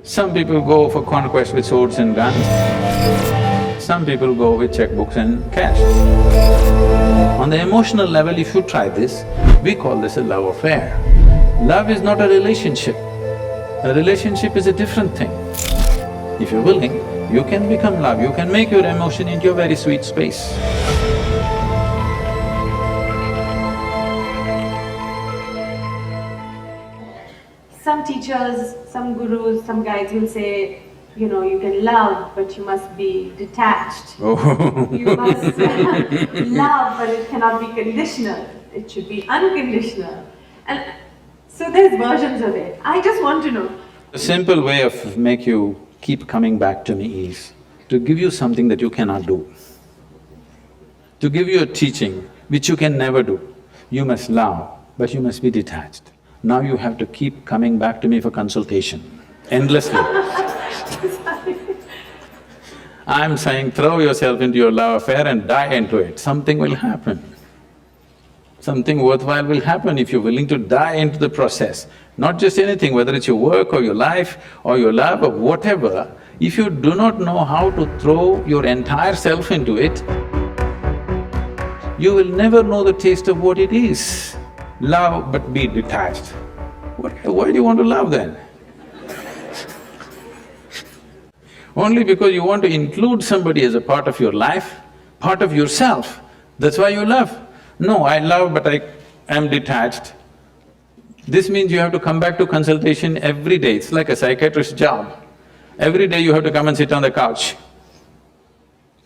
Some people go for conquest with swords and guns, some people go with checkbooks and cash. On the emotional level, if you try this, we call this a love affair. Love is not a relationship. A relationship is a different thing. If you're willing, you can become love, you can make your emotion into a very sweet space. Some teachers, some gurus, some guides will say, you know, you can love, but you must be detached. Oh. You must love, but it cannot be conditional. It should be unconditional. And so there's versions of it. I just want to know. A simple way of make you keep coming back to me is to give you something that you cannot do. To give you a teaching which you can never do. You must love, but you must be detached. Now you have to keep coming back to me for consultation, endlessly. I'm saying throw yourself into your love affair and die into it, something will happen. Something worthwhile will happen if you're willing to die into the process. Not just anything, whether it's your work or your life or your love or whatever, if you do not know how to throw your entire self into it, you will never know the taste of what it is. Love but be detached. Why do you want to love then? Only because you want to include somebody as a part of your life, part of yourself, that's why you love. No, I love but I am detached. This means you have to come back to consultation every day, it's like a psychiatrist's job. Every day you have to come and sit on the couch.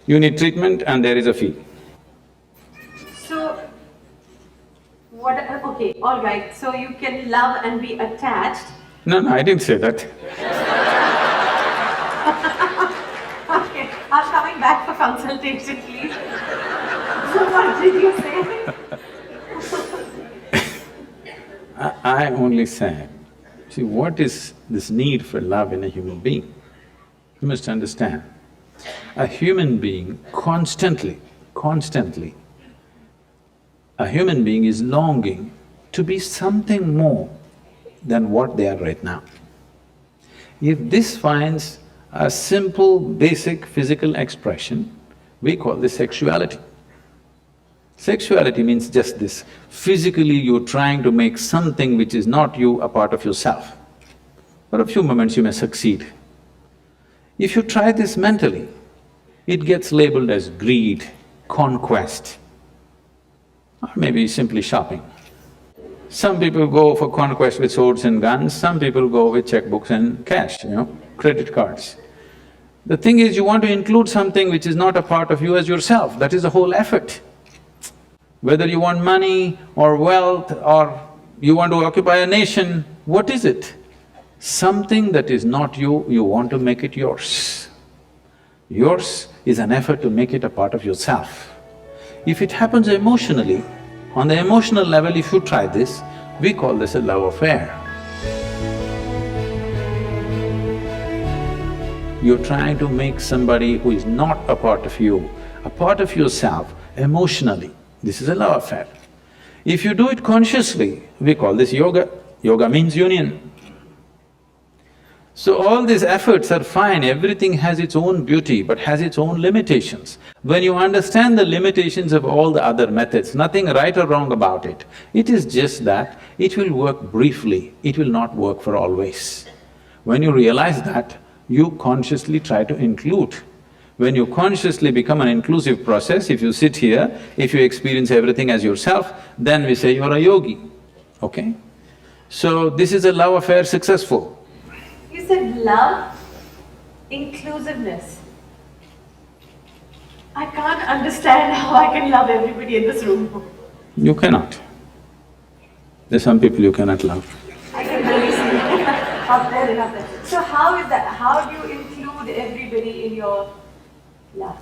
You need treatment and there is a fee. Okay, all right, so you can love and be attached. No, I didn't say that. Okay, I'm coming back for consultation, please. So what did you say? I only said, see, what is this need for love in a human being? You must understand, a human being constantly, a human being is longing to be something more than what they are right now. If this finds a simple, basic physical expression, we call this sexuality. Sexuality means just this, physically you're trying to make something which is not you a part of yourself. For a few moments you may succeed. If you try this mentally, it gets labeled as greed, conquest, or maybe simply shopping. Some people go for conquest with swords and guns, some people go with checkbooks and cash, credit cards. The thing is, you want to include something which is not a part of you as yourself, that is the whole effort. Whether you want money or wealth or you want to occupy a nation, what is it? Something that is not you, you want to make it yours. Yours is an effort to make it a part of yourself. If it happens emotionally, on the emotional level if you try this, we call this a love affair. You're trying to make somebody who is not a part of you, a part of yourself emotionally. This is a love affair. If you do it consciously, we call this yoga. Yoga means union. So all these efforts are fine, everything has its own beauty but has its own limitations. When you understand the limitations of all the other methods, nothing right or wrong about it, it is just that it will work briefly, it will not work for always. When you realize that, you consciously try to include. When you consciously become an inclusive process, if you sit here, if you experience everything as yourself, then we say you're a yogi, okay? So this is a love affair successful. You said love, inclusiveness. I can't understand how I can love everybody in this room. You cannot. There's some people you cannot love. I can really see up there and up there. So how is that? How do you include everybody in your love?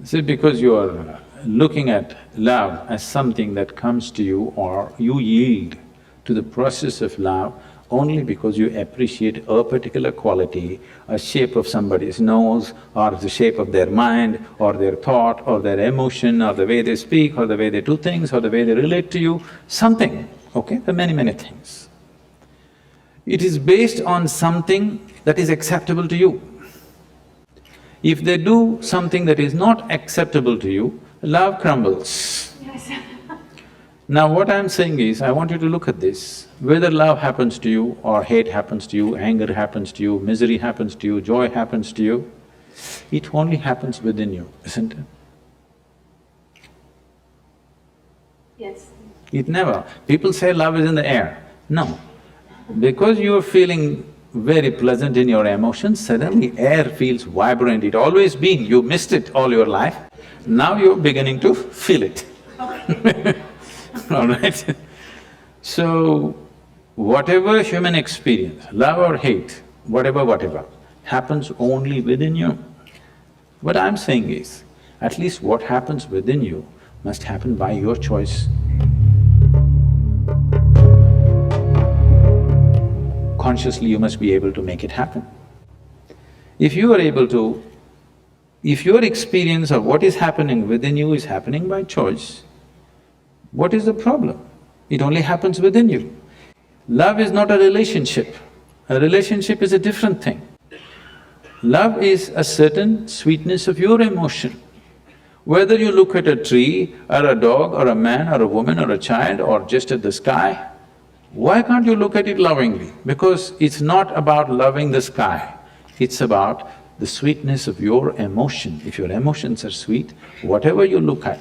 See, because you are looking at love as something that comes to you or you yield to the process of love only because you appreciate a particular quality, a shape of somebody's nose, or the shape of their mind, or their thought, or their emotion, or the way they speak, or the way they do things, or the way they relate to you, something, okay? There are many things. It is based on something that is acceptable to you. If they do something that is not acceptable to you, love crumbles. Yes. Now what I'm saying is, I want you to look at this. Whether love happens to you or hate happens to you, anger happens to you, misery happens to you, joy happens to you, it only happens within you, isn't it? Yes. It never… People say love is in the air. No. Because you're feeling very pleasant in your emotions, suddenly air feels vibrant. It always been, you missed it all your life, now you're beginning to feel it. All right? So, whatever human experience, love or hate, whatever, happens only within you. What I'm saying is, at least what happens within you must happen by your choice. Consciously you must be able to make it happen. If you are able to… if your experience of what is happening within you is happening by choice, what is the problem? It only happens within you. Love is not a relationship. A relationship is a different thing. Love is a certain sweetness of your emotion. Whether you look at a tree, or a dog, or a man, or a woman, or a child, or just at the sky, why can't you look at it lovingly? Because it's not about loving the sky, it's about the sweetness of your emotion. If your emotions are sweet, whatever you look at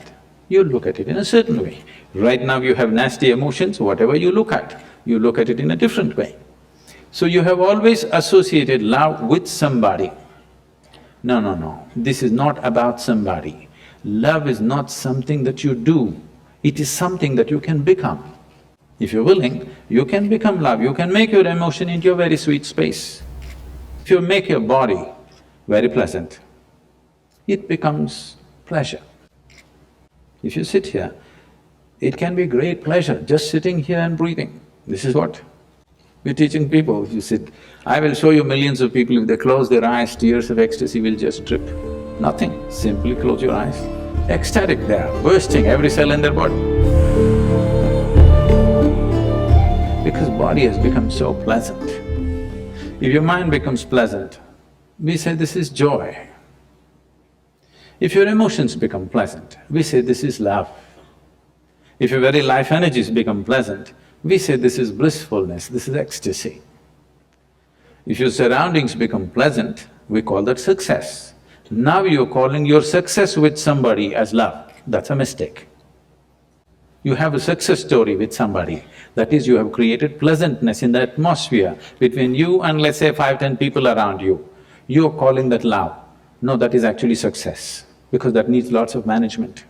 it in a certain way. Right now you have nasty emotions, whatever you look at it in a different way. So you have always associated love with somebody. No, this is not about somebody. Love is not something that you do, it is something that you can become. If you're willing, you can become love, you can make your emotion into a very sweet space. If you make your body very pleasant, it becomes pleasure. If you sit here, it can be great pleasure just sitting here and breathing. This is what we're teaching people. If you sit… I will show you millions of people, if they close their eyes, tears of ecstasy will just drip. Nothing, simply close your eyes. Ecstatic they are, bursting every cell in their body. Because body has become so pleasant. If your mind becomes pleasant, we say this is joy. If your emotions become pleasant, we say this is love. If your very life energies become pleasant, we say this is blissfulness, this is ecstasy. If your surroundings become pleasant, we call that success. Now you're calling your success with somebody as love, that's a mistake. You have a success story with somebody, that is, you have created pleasantness in the atmosphere between you and let's say 5–10 people around you. You're calling that love. No, that is actually success, because that needs lots of management.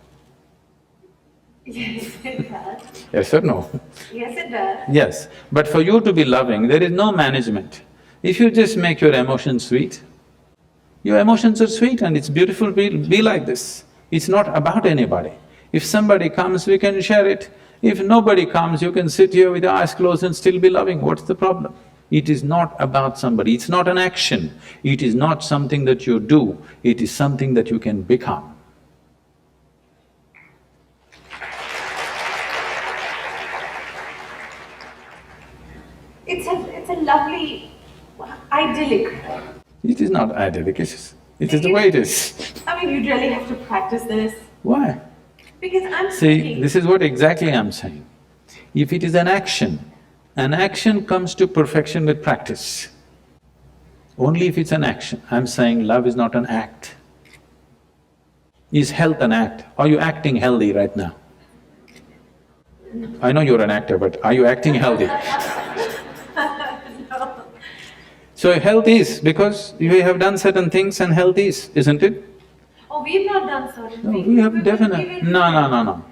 Yes, it does. Yes or no? Yes, it does. Yes, but for you to be loving, there is no management. If you just make your emotions sweet, your emotions are sweet and it's beautiful, be like this. It's not about anybody. If somebody comes, we can share it. If nobody comes, you can sit here with your eyes closed and still be loving. What's the problem? It is not about somebody, it's not an action. It is not something that you do, it is something that you can become. It's a lovely, idyllic. It is not idyllic, it is the way it is. I mean, you really have to practice this. Why? Because I'm See, thinking… this is what exactly I'm saying. If it is an action comes to perfection with practice. Only if it's an action. I'm saying love is not an act. Is health an act? Are you acting healthy right now? I know you're an actor, but are you acting healthy? No. So health is, because you have done certain things and health is, isn't it? Oh, we've not done certain No, things. we have We've definitely… been given… No.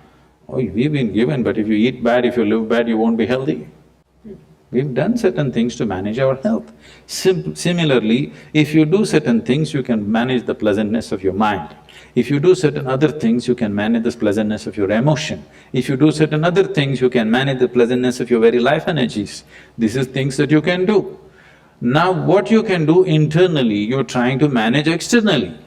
Oh, we've been given, but if you eat bad, if you live bad, you won't be healthy. We've done certain things to manage our health. Similarly, if you do certain things, you can manage the pleasantness of your mind. If you do certain other things, you can manage the pleasantness of your emotion. If you do certain other things, you can manage the pleasantness of your very life energies. This is things that you can do. Now what you can do internally, you're trying to manage externally.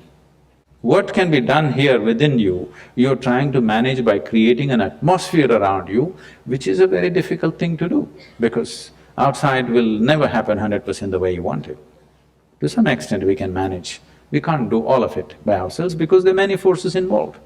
What can be done here within you, you're trying to manage by creating an atmosphere around you, which is a very difficult thing to do, because outside will never happen 100% the way you want it. To some extent we can manage. We can't do all of it by ourselves because there are many forces involved.